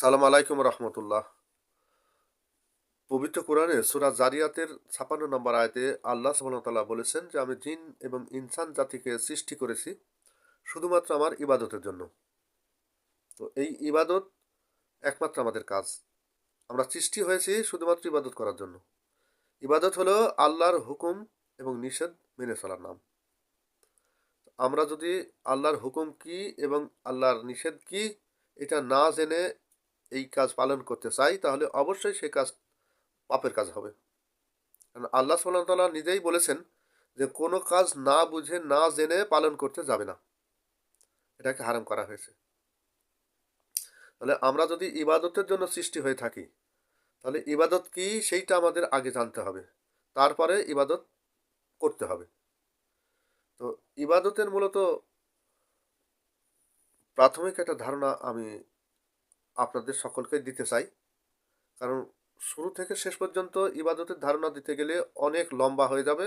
সালাম আলাইকুম রহমতুল্লাহ। পবিত্র কোরআনে সূরা জারিয়াতের ৫৬ নম্বর আয়াতে আল্লাহ সুবহানাহু ওয়া তাআলা বলেছেন যে আমি জিন এবং ইনসান জাতিকে সৃষ্টি করেছি শুধুমাত্র আমার ইবাদতের জন্য। তো এই ইবাদত একমাত্র আমাদের কাজ। আমরা সৃষ্টি হয়েছি শুধুমাত্র ইবাদত করার জন্য। ইবাদত হলো আল্লাহর হুকুম এবং নিষেধ মেনে চলার নাম। আমরা যদি আল্লাহর হুকুম কি এবং আল্লাহর নিষেধ কি এটা না জেনে এই কাজ পালন করতে চাই, তাহলে অবশ্যই সে কাজ পাপের কাজ হবে। কারণ আল্লাহ সুবহানাহু ওয়া তাআলা নিজেই বলেছেন যে কোনো কাজ না বুঝে না জেনে পালন করতে যাবে না, এটাকে হারাম করা হয়েছে। তাহলে আমরা যদি ইবাদতের জন্য সৃষ্টি হয়ে থাকি, তাহলে ইবাদত কি সেইটা আমাদের আগে জানতে হবে, তারপরে ইবাদত করতে হবে। তো ইবাদতের মূলত প্রাথমিক একটা ধারণা আমি আপনাদের সকলকে দিতে চাই। কারণ শুরু থেকে শেষ পর্যন্ত ইবাদতের ধারণা দিতে গেলে অনেক লম্বা হয়ে যাবে,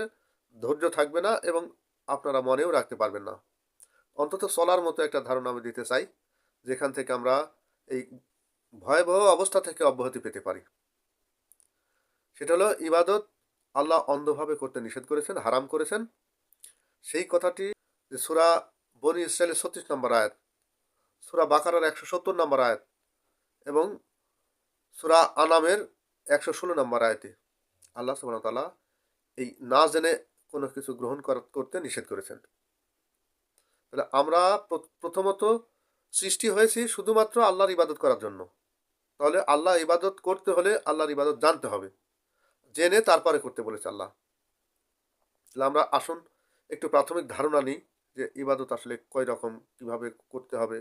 ধৈর্য থাকবে না এবং আপনারা মনেও রাখতে পারবেন না। অন্তত চলার মতো একটা ধারণা আমি দিতে চাই, যেখান থেকে আমরা এই ভয়াবহ অবস্থা থেকে অব্যাহতি পেতে পারি। সেটা হলো ইবাদত আল্লাহ অন্ধভাবে করতে নিষেধ করেছেন, হারাম করেছেন। সেই কথাটি যে সূরা বনী ইসরাইলের ৩৬ নম্বর আয়াত, সূরা বাকারার ১৭০ নম্বর আয়াত এবং সূরা আনামের ১১৬ নম্বর আয়াতে আল্লাহ সুবহানাহু ওয়া তাআলা এই না জেনে কোনো কিছু গ্রহণ করতে নিষেধ করেছেন। তাহলে আমরা প্রথমত সৃষ্টি হয়েছি শুধুমাত্র আল্লাহর ইবাদত করার জন্য। তাহলে আল্লাহ ইবাদত করতে হলে আল্লাহর ইবাদত জানতে হবে, জেনে তারপরে করতে বলেছে আল্লাহ। তাহলে আমরা আসুন একটু প্রাথমিক ধারণা নিই যে ইবাদত আসলে কয় রকম, কিভাবে করতে হবে,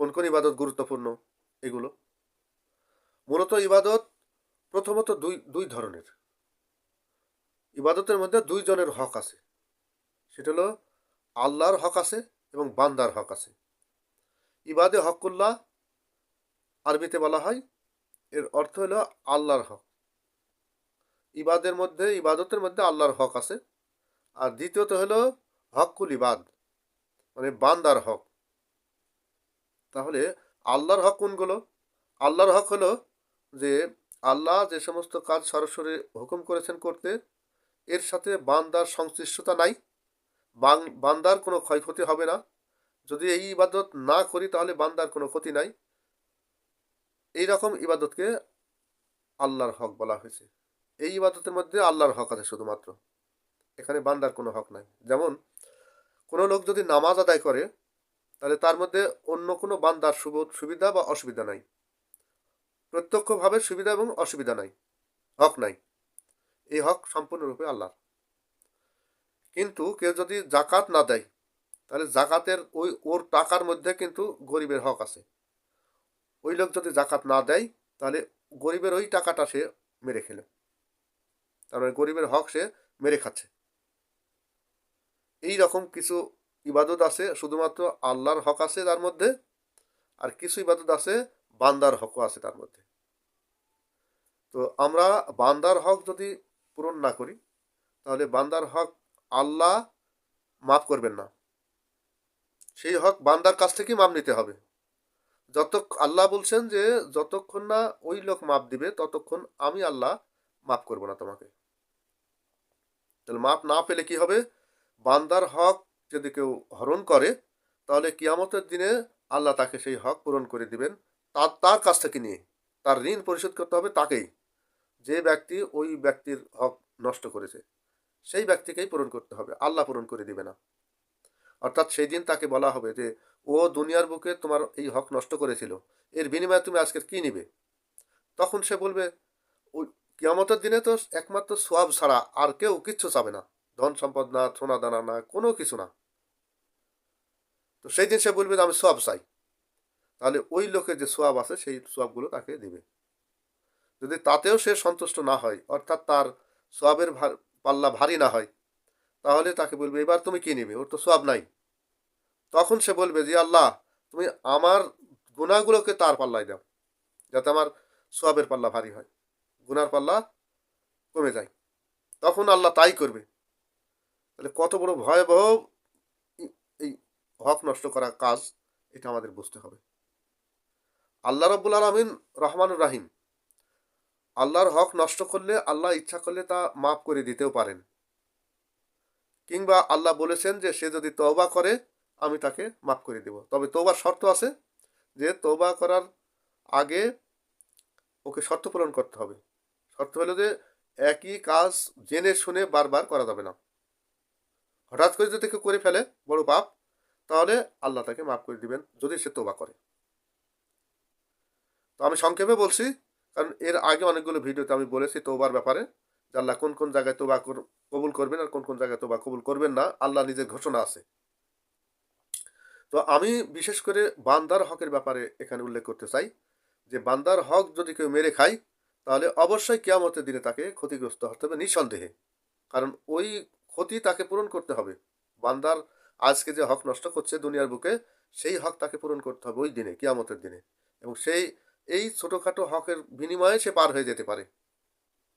কোন কোন ইবাদত গুরুত্বপূর্ণ, এগুলো। মূলত ইবাদত প্রথমত দুই দুই ধরনের। ইবাদতের মধ্যে দুই জনের হক আছে, সেটা হলো আল্লাহর হক আছে এবং বান্দার হক আছে। ইবাদে হকুল্লাহ আরবিতে বলা হয়, এর অর্থ হলো আল্লাহর হক। ইবাদতের মধ্যে আল্লাহর হক আছে। আর দ্বিতীয়ত হলো হকুল ইবাদ, মানে বান্দার হক। তাহলে আল্লাহর হক কোনগুলো? আল্লাহর হক হলো যে আল্লাহ যে সমস্ত কাজ সরাসরি হুকুম করেছেন করতে, এর সাথে বান্দার সংশ্লিষ্টতা নাই, বান্দার কোনো ক্ষয়ক্ষতি হবে না। যদি এই ইবাদত না করি তাহলে বান্দার কোনো ক্ষতি নাই। এই রকম ইবাদতকে আল্লাহর হক বলা হয়েছে। এই ইবাদতের মধ্যে আল্লাহর হক আছে শুধুমাত্র, এখানে বান্দার কোনো হক নাই। যেমন কোনো লোক যদি নামাজ আদায় করে, তাহলে তার মধ্যে অন্য কোনো বান্দার সুবিধা বা অসুবিধা নাই, প্রত্যক্ষভাবে সুবিধা এবং অসুবিধা নাই, হক নাই। এই হক সম্পূর্ণরূপে আল্লাহর। কিন্তু কেউ যদি জাকাত না দেয়, তাহলে জাকাতের ওর টাকার মধ্যে কিন্তু গরিবের হক আছে। ওই লোক যদি জাকাত না দেয়, তাহলে গরিবের ওই টাকাটা সে মেরে খেলে, তার মানে গরিবের হক সে মেরে খাচ্ছে। এই রকম কিছু ইবাদত আছে শুধুমাত্র আল্লাহর হক আছে তার মধ্যে, আর কিছু ইবাদত আছে বান্দার হকও আছে তার মধ্যে। তো আমরা বান্দার হক যদি পূরণ না করি, তাহলে বান্দার হক আল্লাহ মাফ করবেন না। সেই হক বান্দার কাছ থেকেই মাপ নিতে হবে। আল্লাহ বলছেন যে যতক্ষণ না ওই লোক মাপ দিবে ততক্ষণ আমি আল্লাহ মাফ করব না তোমাকে। তাহলে মাপ না পেলে কি হবে? বান্দার হক যদি কেউ হরণ করে, তাহলে কিয়ামতের দিনে আল্লাহ তাকে সেই হক পূরণ করে দিবেন, তার কাছ থেকে নিয়ে। তার ঋণ পরিশোধ করতে হবে তাকেই, যে ব্যক্তি ওই ব্যক্তির হক নষ্ট করেছে, সেই ব্যক্তিকেই পূরণ করতে হবে, আল্লাহ পূরণ করে দিবে না। অর্থাৎ সেই দিন তাকে বলা হবে যে ও দুনিয়ার বুকে তোমার এই হক নষ্ট করেছিল, এর বিনিময়ে তুমি আজকে কি নিবে? তখন সে বলবে, ওই কিয়ামতের দিনে তো একমাত্র সোয়াব ছাড়া আর কেউ কিচ্ছু চাবে না, ধন সম্পদ না, সোনা দানা না, কোনো কিছু না। তো সেই দিন সে বলবে যে আমি সোয়াব চাই। তাহলে ওই লোকের যে সোয়াব আছে সেই সোয়াবগুলো তাকে দেবে। যদি তাতেও সে সন্তুষ্ট না হয়, অর্থাৎ তার সোয়াবের পাল্লা ভারী না হয়, তাহলে তাকে বলবে এবার তুমি কি নিবে, ওর তো সোয়াব নাই। তখন সে বলবে যে আল্লাহ, তুমি আমার গুণাগুলোকে তার পাল্লায় দাও, যাতে আমার সোয়াবের পাল্লা ভারী হয়, গুনার পাল্লা কমে যায়। তখন আল্লাহ তাই করবে। তাহলে কত বড় ভয়াবহ এই হক নষ্ট করা কাজ, এটা আমাদের বুঝতে হবে। আল্লাহ রব্বুল আলামিন রহমানুর রাহিম। আল্লাহর হক নষ্ট করলে আল্লাহ ইচ্ছা করলে তা মাফ করে দিতেও পারেন, কিংবা আল্লাহ বলেছেন যে সে যদি তওবা করে আমি তাকে মাফ করে দেব। তবে তওবার শর্ত আছে, যে তওবা করার আগে ওকে শর্ত পূরণ করতে হবে। শর্ত হলো যে একই কাজ জেনে শুনে বারবার করা যাবে না। হঠাৎ করে যদি কেউ করে ফেলে বড় পাপ, তাহলে আল্লাহ তাকে মাফ করে দিবেন যদি সে তওবা করে। তো আমি সংক্ষেপে বলছি, কারণ এর আগে অনেকগুলো ভিডিওতে আমি বলেছি তওবার ব্যাপারে, যে আল্লাহ কোন কোন জায়গায় তওবা কবুল করবেন আর কোন কোন জায়গায় তওবা কবুল করবেন না, আল্লাহ নিজের ঘোষণা আছে। তো আমি বিশেষ করে বান্দার হকের ব্যাপারে এখানে উল্লেখ করতে চাই, যে বান্দার হক যদি কেউ মেরে খায়, তাহলে অবশ্যই কিয়ামতের দিনে তাকে ক্ষতিগ্রস্ত হতে হবে নিঃসন্দেহে। কারণ ওই ক্ষতি তাকে পূরণ করতে হবে। বান্দার আজকে যে হক নষ্ট করছে দুনিয়ার বুকে, সেই হক তাকে পূরণ করতে হবে ওই দিনে, কিয়ামতের দিনে। এবং সেই এই ছোটোখাটো হকের বিনিময়ে সে পার হয়ে যেতে পারে,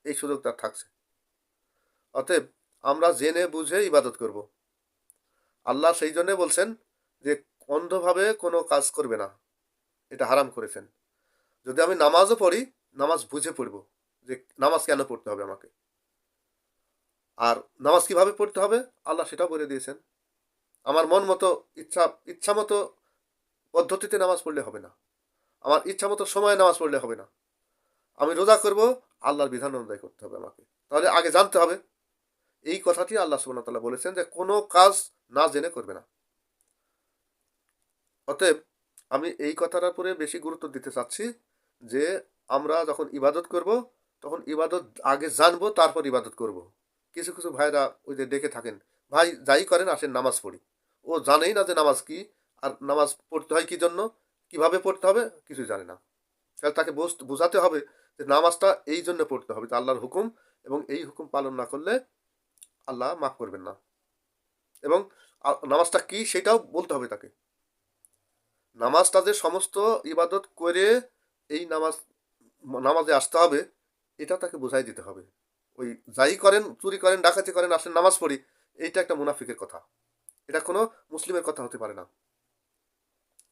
এই সুযোগ তার থাকছে। অতএব আমরা জেনে বুঝে ইবাদত করব। আল্লাহ সেই জন্য বলছেন যে অন্ধভাবে কোনো কাজ করবে না, এটা হারাম করেছেন। যদি আমি নামাজও পড়ি, নামাজ বুঝে পড়ব, যে নামাজ কেন পড়তে হবে আমাকে, আর নামাজ কিভাবে পড়তে হবে আল্লাহ সেটাও বলে দিয়েছেন। আমার মন মতো ইচ্ছা মতো পদ্ধতিতে নামাজ পড়লে হবে না, আমার ইচ্ছা মতো সময়ে নামাজ পড়লে হবে না। আমি রোজা করব, আল্লাহর বিধান অনুযায়ী করতে হবে আমাকে। তাহলে আগে জানতে হবে। এই কথাটি আল্লাহ সুবহানাহু ওয়া তাআলা বলেছেন যে কোনো কাজ না জেনে করবে না। অতএব আমি এই কথাটার উপরে বেশি গুরুত্ব দিতে চাচ্ছি, যে আমরা যখন ইবাদত করব, তখন ইবাদত আগে জানবো, তারপর ইবাদত করব। কিছু কিছু ভাইরা ওই যে ডেকে থাকেন, ভাই যাই করেন আসেন নামাজ পড়ি। ও জানেই না যে নামাজ কি, আর নামাজ পড়তে হয় কি জন্য, কিভাবে পড়তে হবে কিছুই জানে না। তাহলে তাকে বোঝাতে হবে যে নামাজটা এই জন্য পড়তে হবে, যে আল্লাহর হুকুম, এবং এই হুকুম পালন না করলে আল্লাহ মাফ করবেন না। এবং নামাজটা কি সেটাও বলতে হবে তাকে। নামাজটা যে সমস্ত ইবাদত করে এই নামাজে আসতে হবে, এটা তাকে বোঝাই দিতে হবে। ওই যাই করেন, চুরি করেন, ডাকাতি করেন, আসেন নামাজ পড়ি, এইটা একটা মুনাফিকের কথা। এটা কোনো মুসলিমের কথা হতে পারে না।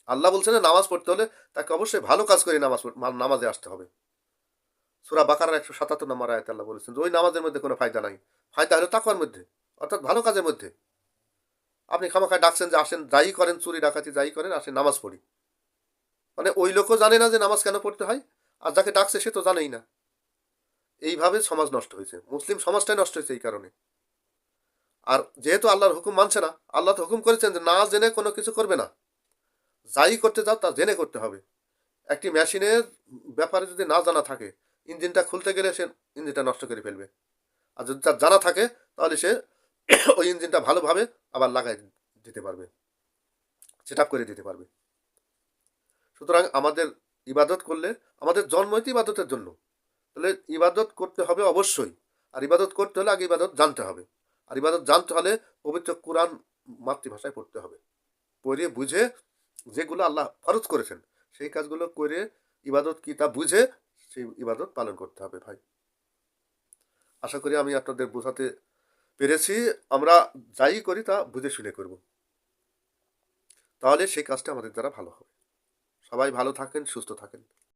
আল্লাহ বলছেন যে নামাজ পড়তে হলে তাকে অবশ্যই ভালো কাজ করে নামাজে আসতে হবে। সূরা বাকারার ১৭৭ নম্বর আয়াতে আল্লাহ বলেছেন যে ওই নামাজের মধ্যে কোনো ফায়দা নাই। ফায়দা হলো তাকওয়ার মধ্যে, অর্থাৎ ভালো কাজের মধ্যে। আপনি খামাখায় ডাকছেন যে আসেন, যাই করেন, চুরি ডাকাতি যাই করেন, আসেন নামাজ পড়ি। মানে ওই লোকও জানে না যে নামাজ কেন পড়তে হয়, আর যাকে ডাকছে সে তো জানেই না। এইভাবে সমাজ নষ্ট হয়েছে, মুসলিম সমাজটাই নষ্ট হয়েছে এই কারণে। আর যেহেতু আল্লাহর হুকুম মানছে না, আল্লাহ তো হুকুম করেছেন যে না জেনে কোনো কিছু করবে না, যাই করতে যাও তা জেনে করতে হবে। একটি মেশিনের ব্যাপারে যদি না জানা থাকে, ইঞ্জিনটা খুলতে গেলে সে ইঞ্জিনটা নষ্ট করে ফেলবে। আর যদি তার জানা থাকে, তাহলে সে ওই ইঞ্জিনটা ভালোভাবে আবার লাগাই দিতে পারবে, সেট আপ করে দিতে পারবে। সুতরাং আমাদের ইবাদত করলে, আমাদের জন্মই তো ইবাদতের জন্য, তাহলে ইবাদত করতে হবে অবশ্যই। আর ইবাদত করতে হলে আগে ইবাদত জানতে হবে। আর ইবাদত জানতে হলে পবিত্র কোরআন মাতৃভাষায় পড়তে হবে। পড়ে বুঝে যেগুলো আল্লাহ ফরজ করেছেন সেই কাজগুলো করে ইবাদত কি তা বুঝে সেই ইবাদত পালন করতে হবে ভাই। আশা করি আমি আপনাদের বোঝাতে পেরেছি। আমরা যাই করি তা বুঝে শুনে করব, তাহলে সেই কাজটা আমাদের দ্বারা ভালো হবে। সবাই ভালো থাকেন, সুস্থ থাকেন।